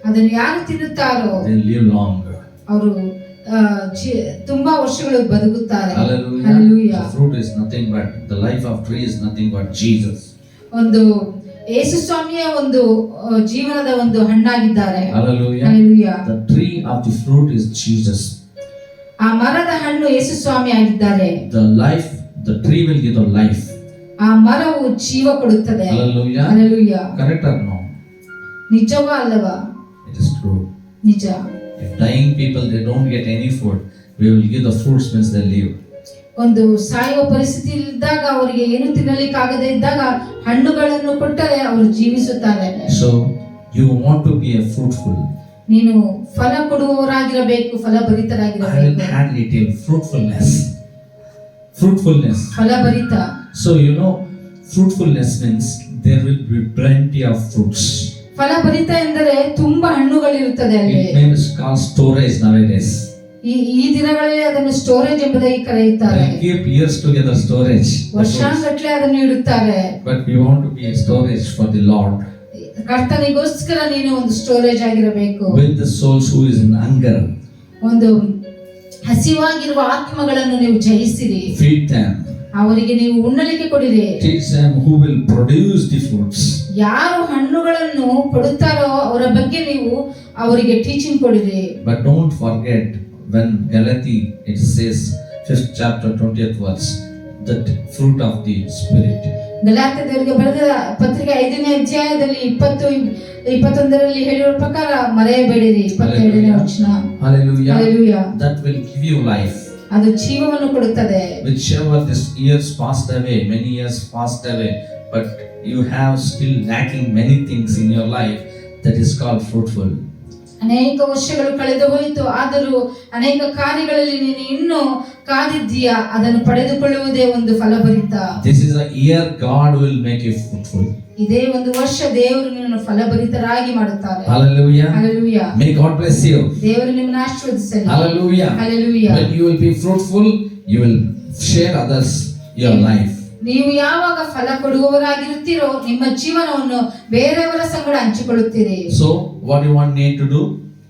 ಅದನ್ನು ಯಾರು ತಿನ್ನುತ್ತಾರೋ They live longer. ಅವರು ತುಂಬಾ ವರ್ಷಗಳು ಬದುಕುತ್ತಾರೆ. Hallelujah. Hallelujah. The fruit is nothing but the life of tree is nothing but Jesus. ಒಂದು ಯೇಸು ಸ್ವಾಮಿಯ ಒಂದು ಜೀವನದ ಒಂದು ಹಣ್ಣಾಗಿದ್ದಾರೆ. Hallelujah. Hallelujah. The tree of the fruit is Jesus. ಆ ಮರದ ಹಣ್ಣು ಯೇಸು ಸ್ವಾಮಿ ಆಗಿದ್ದಾರೆ. The life, the tree will give the life. ಆ ಮರವು ಜೀವ ಕೊಡುತ್ತದೆ. Hallelujah. Hallelujah. Correct or no? ನಿಜವಾ ಅಲ್ಲವಾ? It is true. ನಿಜ. If dying people they don't get any food, we will give the fruits means they live. ಒಂದು ಸಾಯುವ ಪರಿಸ್ಥಿತಿ ಇದ್ದಾಗ ಅವರಿಗೆ ಏನು ತಿನ್ನಲಿಕ್ಕಾಗದೇ ಇದ್ದಾಗ ಹಣ್ಣುಗಳನ್ನು ಕೊಟ್ಟರೆ ಅವರು ಜೀವಿಸುತ್ತಾರೆ. So you want to be a fruitful. ನೀನು ಫಲ ಕೊಡುವವರಾಗಿರಬೇಕು, ಫಲಭರಿತರಾಗಿರಬೇಕು. I will add little fruitfulness. Fruitfulness. ಫಲಭರಿತ. So you know, fruitfulness means there will be plenty of fruits. ಫಲಭರಿತ ಎಂದರೆ ತುಂಬಾ ಹಣ್ಣುಗಳಿರುತ್ತದೆ ಅಲ್ಲಿ. It means called storage nowadays. ಈ ದಿನಗಳಲ್ಲಿ ಅದನ್ನು ಸ್ಟೋರೇಜ್ ಎಂಬುದಾಗಿ ಕರೆಯುತ್ತಾರೆ. They keep years together storage. ವರ್ಷಾನುಗಟ್ಟಲೆ ಅದನ್ನು ಇಡುತ್ತಾರೆ. But we want to be a storage for the Lord. ಕರ್ತನಿಗೋಸ್ಕರ ನೀನು ಒಂದು ಸ್ಟೋರೇಜ್ ಆಗಿರಬೇಕು. With the souls who is in hunger. ಒಂದು ಹಸಿವಾಗಿರುವ ಆತ್ಮಗಳನ್ನು ನೀವು ಜಯಿಸಿರಿ. Feed them. ಅವರಿಗೆ ನೀವು ಉಣ್ಣಲಿಕ್ಕೆ ಕೊಡಿರಿ. Teach them who will produce the fruits. ಯಾರು ಹಣ್ಣುಗಳನ್ನು ಕೊಡುತ್ತಾರೋ ಅವರ ಬಗ್ಗೆ ನೀವು ಅವರಿಗೆ ಟೀಚಿಂಗ್ ಕೊಡಿರಿ. But don't forget when Galati it says 5th chapter 20th verse, that fruit of the spirit. ಗಲಾತ್ಯದವರಿಗೆ ಬರೆದ ಪತ್ರಿಕೆ 5ನೇ ಅಧ್ಯಾಯದಲ್ಲಿ 20-21ರಲ್ಲಿ ಹೇಳಿರುವ ಪ್ರಕಾರ ಮರೆಯಬೇಡಿರಿ. 22ನೇ ವಚನ. Hallelujah. Hallelujah. That will give you life. ಅದು ಜೀವವನ್ನು ಕೊಡುತ್ತದೆ. Whichever this years passed away, many years passed away, but you have still lacking many things in your life, that is called fruitful. ಅನೇಕ ವರ್ಷಗಳು ಕಳೆದು ಹೋಯಿತು, ಆದರೂ ಅನೇಕ ಕಾರ್ಯಗಳಲ್ಲಿ ನೀನು ಇನ್ನೂ ಕಾದಿದ್ದೀಯಾ, ಅದನ್ನು ಪಡೆದುಕೊಳ್ಳುವುದೇ ಒಂದು ಫಲಭರಿತ. This is a year God will make you fruitful. ಇದೇ ಒಂದು ವರ್ಷ ದೇವರು ನಿನ್ನನ್ನು ಫಲಭರಿತರಾಗಿ ಮಾಡುತ್ತಾರೆ. Hallelujah. Hallelujah. May God bless you. ದೇವರು ನಿಮ್ಮನ್ನು ಆಶೀರ್ವದಿಸಲಿ. Hallelujah. Hallelujah. When you will be fruitful, you will share others your life. ನೀವು ಯಾವಾಗ ಫಲ ಕೊಡುವವರಾಗಿರುತ್ತೀರೋ ನಿಮ್ಮ ಜೀವನವನ್ನು ಬೇರೆಯವರ ಸಂಗಡ ಹಂಚಿಕೊಳ್ಳುತ್ತೀರಿ. So what you want need to do?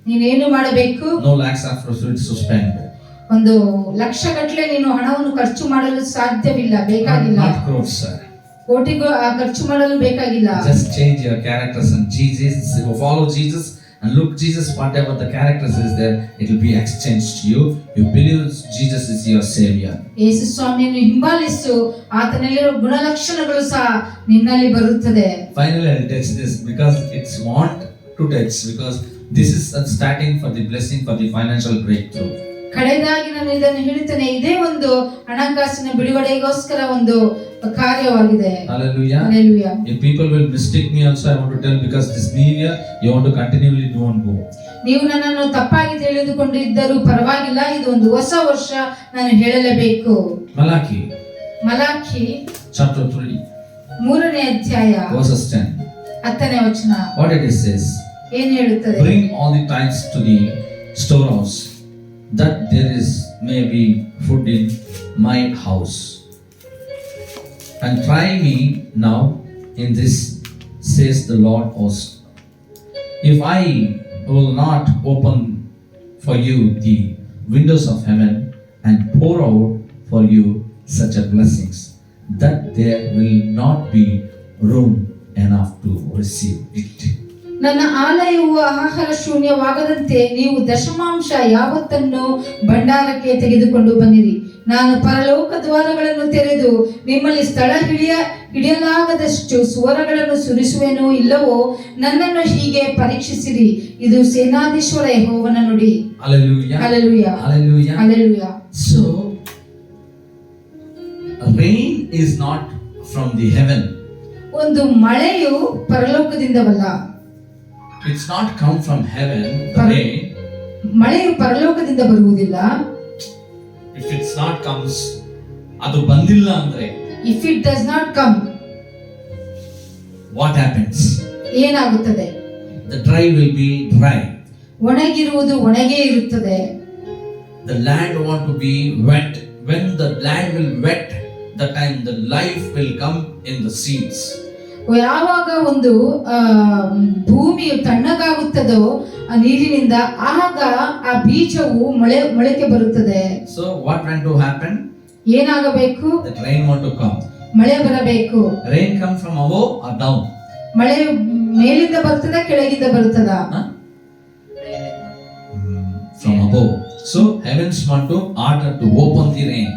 ನೀನೇನು ಮಾಡಬೇಕು? No lakhs of rupees to spend. ಒಂದು ಲಕ್ಷಗಟ್ಟಲೆ ನೀನು ಹಣವನ್ನು ಖರ್ಚು ಮಾಡಲು ಸಾಧ್ಯವಿಲ್ಲ, ಬೇಕಾಗಿಲ್ಲ. Not crores, sir. ಕೋಟಿಗೂ ಖರ್ಚು ಮಾಡಲು ಬೇಕಾಗಿಲ್ಲ. Just change your characters and Jesus. Follow Jesus and look Jesus. Whatever the characters is there, it will be exchanged to you. You believe Jesus is your savior. ಯೇಸು ಸ್ವಾಮಿಯನ್ನು ಹಿಂಬಾಲಿಸು, ಆತನಲ್ಲಿರುವ ಗುಣಲಕ್ಷಣಗಳು ಸಹ ನಿನ್ನಲ್ಲಿ ಬರುತ್ತದೆ. Finally, I'll touch this because it's want to touch because this is the starting for the blessing for the financial breakthrough. ಕಡೆದಾಗಿ ನಾನು ಇದನ್ನು ಹೇಳ್ತೇನೆ, ಇದೇ ಒಂದು ಹಣಕಾಸಿನ ಬಿಡುಗಡೆಗೋಸ್ಕರ ಒಂದು ಕಾರ್ಯವಾಗಿದೆ. Hallelujah. Hallelujah. If people will mistake me also, I want to tell because this new year you want to continually don't go. ನೀವು ನನ್ನನ್ನು ತಪ್ಪಾಗಿ ತಿಳಿದುಕೊಂಡಿದ್ದರೂ ಪರವಾಗಿಲ್ಲ, ಇದು ಒಂದು ಹೊಸ ವರ್ಷ, ನಾನು ಹೇಳಲೇಬೇಕು. ಮಲಾಖಿ chapter 3 3ನೇ ಅಧ್ಯಾಯ verses 10. 10ನೇ ವಚನ. What it says? ಏನು ಹೇಳುತ್ತದೆ? Bring all the tithes to the storehouse, that there is may be food in my house. And try me now in this, says the Lord host. If I will not open for you the windows of heaven and pour out for you such a blessings, that there will not be room enough to receive it. ನನ್ನ ಆಲಯವು ಆಹಾರ ಶೂನ್ಯವಾಗದಂತೆ ನೀವು ದಶಮಾಂಶ ಯಾವತ್ತನ್ನು ಭಂಡಾರಕ್ಕೆ ತೆಗೆದುಕೊಂಡು ಬನ್ನಿರಿ. ನಾನು ಪರಲೋಕ ದ್ವಾರಗಳನ್ನು ತೆರೆದು ನಿಮ್ಮಲ್ಲಿ ಸ್ಥಳ ಹಿಡಿಯಲಾಗದಷ್ಟು ಸುವರಗಳನ್ನು ಸುರಿಸುವೆನೋ ಇಲ್ಲವೋ ನನ್ನನ್ನು ಹೀಗೆ ಪರೀಕ್ಷಿಸಿರಿ. ಇದು ಸೇನಾಧೀಶ್ವರ ಯೆಹೋವನ ನುಡಿ. Hallelujah. Hallelujah. Hallelujah. Hallelujah. So, rain is not from the heaven. ಒಂದು ಮಳೆಯು ಪರಲೋಕದಿಂದವಲ್ಲ. It's not come from heaven, the rain. ಮಳೆಯು ಪರಲೋಕದಿಂದ ಬರುವುದಿಲ್ಲ. If it's not comes, adu bandilla andre. If it does not come, what happens? ಏನಾಗುತ್ತದೆ? The dry will be dry. ಒಣಗಿರುವುದು ಒಣಗೇ ಇರುತ್ತದೆ. The land want to be wet. When the land will wet, the time the life will come in the seeds. ಯಾವಾಗ ಒಂದು ಭೂಮಿಯು ತಣ್ಣಗಾಗುತ್ತದೋ ಆ ನೀರಿನಿಂದ, ಆಗ ಆ ಬೀಜವು ಮೊಳಕೆ ಬರುತ್ತದೆ. So what went to happen? ಏನಾಗಬೇಕು? The rain want to come. ಮಳೆ ಬರಬೇಕು. Rain come from above or down? ಮಳೆ ಮೇಲಿಂದ ಬರ್ತದ, ಕೆಳಗಿಂದ ಬರ್ತದ? From above. So heavens want to order to open the rain.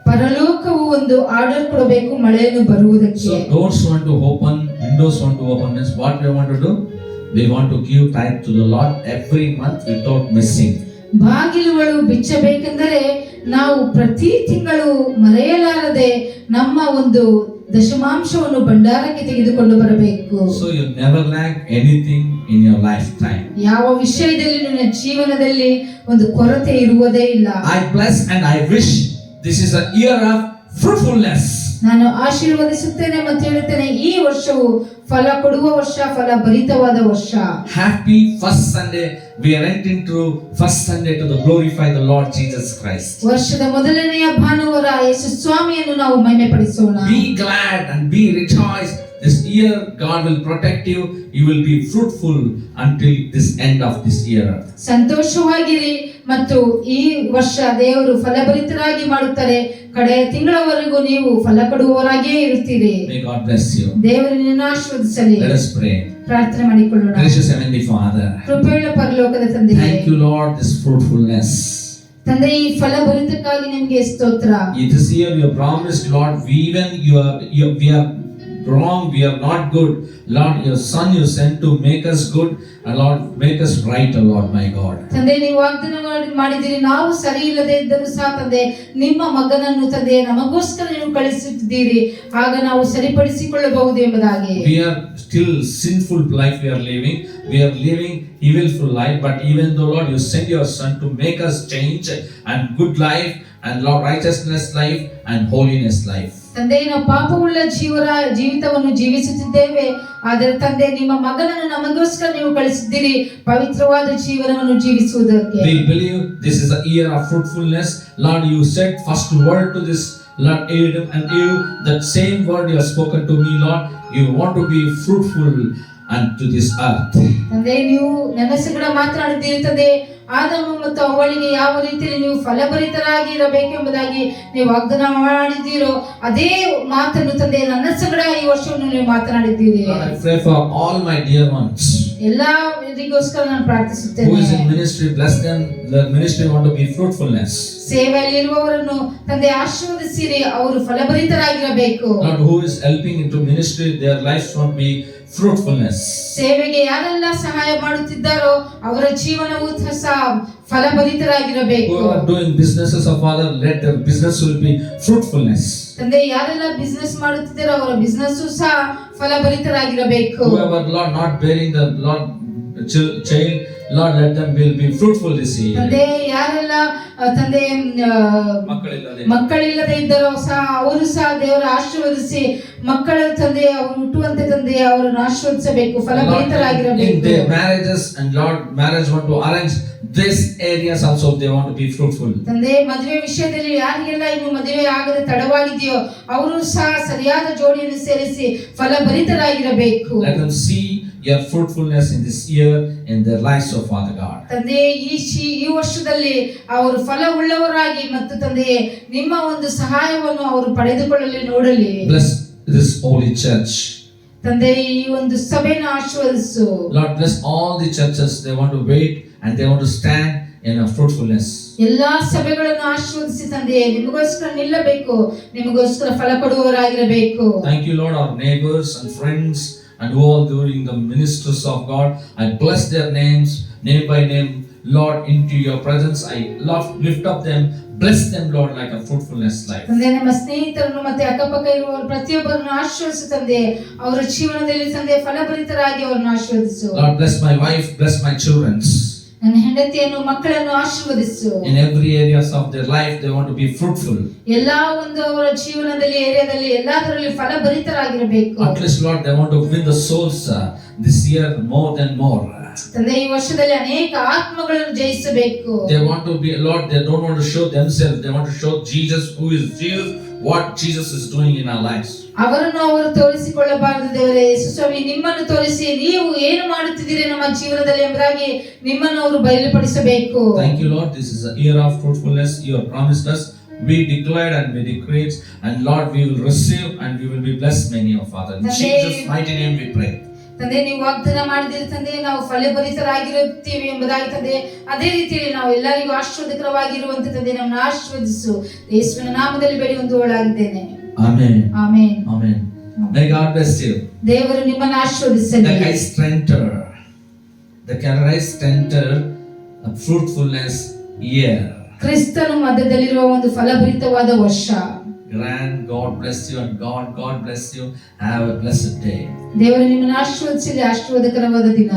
ಪರಲೋಕವು ಒಂದು ಆರ್ಡರ್ ಕೊಡಬೇಕು ಮಳೆಯನ್ನು ಬರುವುದಕ್ಕೆ. So doors want to open, windows want to open. Means what we want to do? We want to give tithe to the Lord every month without missing. ಬಾಗಿಲುಗಳು ಬಿಚ್ಚಬೇಕೆಂದರೆ ನಾವು ಪ್ರತಿ ತಿಂಗಳು ಮರೆಯಲಾರದೆ ನಮ್ಮ ಒಂದು ದಶಮಾಂಶವನ್ನು ಭಂಡಾರಕ್ಕೆ ತೆಗೆದುಕೊಂಡು ಬರಬೇಕು. So you never lack anything in your lifetime. ಯಾವ ವಿಷಯದಲ್ಲಿ ನಿನ್ನ ಜೀವನದಲ್ಲಿ ಒಂದು ಕೊರತೆ ಇರುವುದೇ ಇಲ್ಲ. I bless and I wish this is a year of fruitfulness. ನಾನು ಆಶೀರ್ವದಿಸುತ್ತೇನೆ ಮತ್ತು ಹೇಳುತ್ತೇನೆ, ಈ ವರ್ಷವು ಫಲ ಕೊಡುವ ವರ್ಷ, ಫಲ ಭರಿತವಾದ ವರ್ಷ. Happy first Sunday. We are entering to first Sunday to the glorify the Lord Jesus Christ. ವರ್ಷದ ಮೊದಲನೆಯ ಭಾನುವಾರ ಯೇಸು ಸ್ವಾಮಿಯನ್ನು ನಾವು ಮಹಿಮೆ ಪಡಿಸೋಣ. Be glad and be rejoiced. This year God will protect you. You will be fruitful until this end of this year. ಸಂತೋಷವಾಗಿರಿ ಮತ್ತು ಈ ವರ್ಷ ದೇವರು ಫಲಭರಿತರಾಗಿ ಮಾಡುತ್ತಾರೆ. ಕಡೆಯ ತಿಂಗಳವರೆಗೂ ನೀವು ಫಲ ಕೊಡುವವರಾಗಿಯೇ ಇರುತ್ತೀರಿ. May God bless you. ದೇವರು ನಿನ್ನನ್ನು ಆಶೀರ್ವದಿಸಲಿ. Let us pray. ಪ್ರಾರ್ಥನೆ ಮಾಡಿಕೊಳ್ಳೋಣ. Gracious Heavenly Father, ಕೃಪೆಯುಳ್ಳ ಪರಲೋಕದ ತಂದೆಯೇ, thank you Lord this fruitfulness. ತಂದೆ, ಈ ಫಲಭರಿತಕ್ಕಾಗಿ ನಿಮಗೆ ಸ್ತೋತ್ರ. This year you have promised Lord, even we are wrong, we are not good. Lord, your son you sent to make us good, and Lord, make us right, O Lord, my God. ತಂದೆ, ನೀವು ವಾಗ್ದಾನ ಮಾಡಿದಿರಿ, ನಾವು ಸರಿ ಇಲ್ಲದೆ ಇದ್ದರೂ ಸಹ ತಂದೆ ನಿಮ್ಮ ಮಗನನ್ನು ತಂದೆ ನಮಗೋಸ್ಕರ ನೀವು ಕಳಿಸುತ್ತಿದ್ದೀರಿ, ಆಗ ನಾವು ಸರಿಪಡಿಸಿಕೊಳ್ಳಬಹುದು ಎಂಬುದಾಗಿ. We are still sinful life we are living evilful life, but even though Lord you send your son to make us change and good life and Lord righteousness life and holiness life. ತಂದೆ, ನಾವು ಪಾಪವುಳ್ಳ ಜೀವಿತವನ್ನು ಜೀವಿಸುತ್ತಿದ್ದೇವೆ, ಆದರೆ ತಂದೆ ನಿಮ್ಮ ಮಗನನ್ನು ನಮಗೋಸ್ಕರ ನೀವು ಕಳಿಸಿದ್ದೀರಿ ಪವಿತ್ರವಾದ ಜೀವನವನ್ನು ಜೀವಿಸುವುದಕ್ಕೆ. We believe this is a year of fruitfulness. Lord, you said first word to this Lord Adam and Eve, that same word you have spoken to me, Lord. You want to be fruitful unto this earth. ತಂದೆ, ನೀವು ನನ್ನ ಸಂಗಡ ಮಾತನಾಡಿದ್ದೀರಿ ತಂದೆ, ಆದಾಮ ಮತ್ತು ಅವಳಿಗೆ ಯಾವ ರೀತಿಯಲ್ಲಿ ನೀವು ಫಲಭರಿತರಾಗಿ ಇರಬೇಕೆಂಬುದಾಗಿ ನೀವು ವಾಗ್ದಾನ ಮಾಡಿದ್ದೀರೋ ಅದೇ ಮಾತನ್ನು ತಂದೆ ನನ್ನ ಸಂಗಡ ಈ ವರ್ಷವನ್ನು ನೀವು ಮಾತನಾಡಿದ್ದೀರಿ. Lord, I pray for all my dear ones. ಎಲ್ಲರಿಗೋಸ್ಕರ ನಾನು ಪ್ರಾರ್ಥಿಸುತ್ತೇನೆ. Who is in ministry, bless them. The ministry want to be fruitfulness. ಸೇವೆಯಲ್ಲಿ ಇರುವವರನ್ನು ತಂದೆ ಆಶೀರ್ವದಿಸಿರಿ, ಅವರು ಫಲಭರಿತರಾಗಿರಬೇಕು. Lord, who is helping into ministry, their lives want to be fruitfulness. ಸೇವೆಗೆ ಯಾರೆಲ್ಲ ಸಹಾಯ ಮಾಡುತ್ತಿದ್ದಾರೋ ಅವರ ಜೀವನವು ಸಹ ಫಲಭರಿತರಾಗಿರಬೇಕು. Who are doing businesses of Father, let their business will be fruitfulness. ತಂದೆ, ಯಾರೆಲ್ಲ ಬಿಸ್ನೆಸ್ ಮಾಡುತ್ತಿದ್ದಾರೋ ಅವರ ಬಿಸ್ನೆಸ್ ಸಹ ಫಲಭರಿತರಾಗಿರಬೇಕು. Whoever Lord not bearing the Lord child, Lord let them will be fruitful this year. ತಂದೆ, ಯಾರೆಲ್ಲ ತಂದೆ ಮಕ್ಕಳಿಲ್ಲದೆ ಇದ್ದಾರೋ ಸಹ ಅವರು ಸಹ ದೇವರ ಆಶೀರ್ವದಿಸಿ ಮಕ್ಕಳ ತಂದೆ ಅವರು ಹುಟ್ಟುವಂತೆ ತಂದೆ ಅವರನ್ನು ಆಶೀರ್ವದಿಸಬೇಕು, ಫಲಭರಿತರಾಗಿರಬೇಕು. In their marriages and Lord marriage want to arrange these areas also they want to be fruitful. ತಂದೆ, ಮದುವೆ ವಿಷಯದಲ್ಲಿ ಯಾರಿಗೆಲ್ಲ ಇನ್ನು ಮದುವೆ ಆಗದೆ ತಡವಾಗಿದೆಯೋ ಅವರು ಸಹ ಸರಿಯಾದ ಜೋಡಿಯನ್ನು ಸೇರಿಸಿ ಫಲಭರಿತರಾಗಿರಬೇಕು. Let them see your fruitfulness in this year in their lives, of Father God. ತಂದೆ, ಈ ವರ್ಷದಲ್ಲಿ ಅವರು ಫಲವುಳ್ಳವರಾಗಿ ಮತ್ತು ತಂದೆ ನಿಮ್ಮ ಒಂದು ಸಹಾಯವನ್ನು ಅವರು ಪಡೆದುಕೊಳ್ಳಲಿ ನೋಡಲಿ. Bless this holy church. ತಂದೆ, ಈ ಒಂದು ಸಭೆಯನ್ನು ಆಶೀರ್ವದಿಸು. Lord, bless all the churches. They want to wait and they want to stand in a fruitfulness. ಎಲ್ಲಾ ಸಭೆಗಳನ್ನು ಆಶೀರ್ವದಿಸಿ ತಂದೆ ನಿಮಗೋಸ್ಕರ ನಿಲ್ಲಬೇಕು, ನಿಮಗೋಸ್ಕರ ಫಲ ಕೊಡುವವರಾಗಿರಬೇಕು. Thank you, Lord, our neighbors and friends and who are doing the ministers of God. I bless their names, name by name, Lord, into your presence. I lift up them, bless them, Lord, like a fruitfulness life. ತಂದೆ, ನಮ್ಮ ಸ್ನೇಹಿತರನ್ನು ಮತ್ತೆ ಅಕ್ಕಪಕ್ಕ ಇರುವವರು ಪ್ರತಿಯೊಬ್ಬರನ್ನು ಆಶೀರ್ವದಿಸು ತಂದೆ, ಅವರ ಜೀವನದಲ್ಲಿ ತಂದೆ ಫಲಭರಿತರಾಗಿ ಅವರನ್ನು ಆಶೀರ್ವದಿಸು. Lord, bless my wife, bless my children. ನನ್ನ ಹೆಂಡತಿಯನ್ನು ಮಕ್ಕಳನ್ನು ಆಶೀರ್ವದಿಸು. In every areas of their life they want to be fruitful. ಎಲ್ಲಾ ಒಂದು ಅವರ ಜೀವನದಲ್ಲಿ ಏರಿಯಾದಲ್ಲಿ ಎಲ್ಲದರಲ್ಲಿ ಫಲಭರಿತರಾಗಿರಬೇಕು. At least Lord they want to win the souls this year more than more. ತಂದೆ, ಈ ವರ್ಷದಲ್ಲಿ ಅನೇಕ ಆತ್ಮಗಳನ್ನು ಜಯಿಸಬೇಕು. They want to be, Lord, they don't want to show themselves, they want to show Jesus, who is Jesus, what Jesus is doing in our lives. ಅವರನ್ನು ಅವರು ತೋರಿಸಿಕೊಳ್ಳಬಾರದು ದೇವರೇ. ಯೇಸು ಸ್ವಾಮಿ, ನಿಮ್ಮನ್ನು ತೋರಿಸಿ ನೀವು ಏನು ಮಾಡುತ್ತಿದ್ದೀರಿ ನಮ್ಮ ಜೀವನದಲ್ಲಿ ಎಂಬುದಾಗಿ ನಿಮ್ಮನ್ನು ಅವರು ಬಯಲುಪಡಿಸಬೇಕು. Thank you, Lord, this is a year of fruitfulness you have promised us. We declared and we decreed, and Lord we will receive and we will be blessed many of Father. In Jesus mighty name we pray. ತಂದೆ, ನೀವು ವಾಗ್ದಾನ ಮಾಡಿದಿರಿ ತಂದೆ, ನಾವು ಫಲಭರಿತರಾಗಿರುತ್ತೀವಿ ಎಂಬುದಾಗಿ ತಂದೆ, ಅದೇ ರೀತಿಯಲ್ಲಿ ನಾವು ಎಲ್ಲರಿಗೂ ಆಶೀರ್ವಾದಕರವಾಗಿರುವಂತೆ ತಂದೆ ನಮ್ಮನ್ನು ಆಶೀರ್ವದಿಸು. ಯೇಸುವಿನ ನಾಮದಲ್ಲಿ ಬೇಡಿ ಹೊಂದುವವಳಾಗಿದ್ದೇನೆ. Amen. Amen. Amen. May God bless you. ದೇವರು ನಿಮ್ಮನ್ನು ಆಶೀರ್ವದಿಸಲಿ. The Christ center a fruitfulness year. ಕ್ರಿಸ್ತನು ಮಧ್ಯದಲ್ಲಿರುವ ಒಂದು ಫಲಭರಿತವಾದ ವರ್ಷ. Grand God bless you and God bless you. Have a blessed day. ದೇವರು ನಿಮ್ಮನ್ನು ಆಶೀರ್ವದಿಸಲಿ, ಆಶೀರ್ವಾದಕರವಾದ ದಿನ.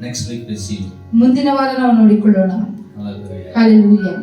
Next week we see you. ಮುಂದಿನ ವಾರ ನಾವು ನೋಡಿಕೊಳ್ಳೋಣ. Hallelujah. Hallelujah.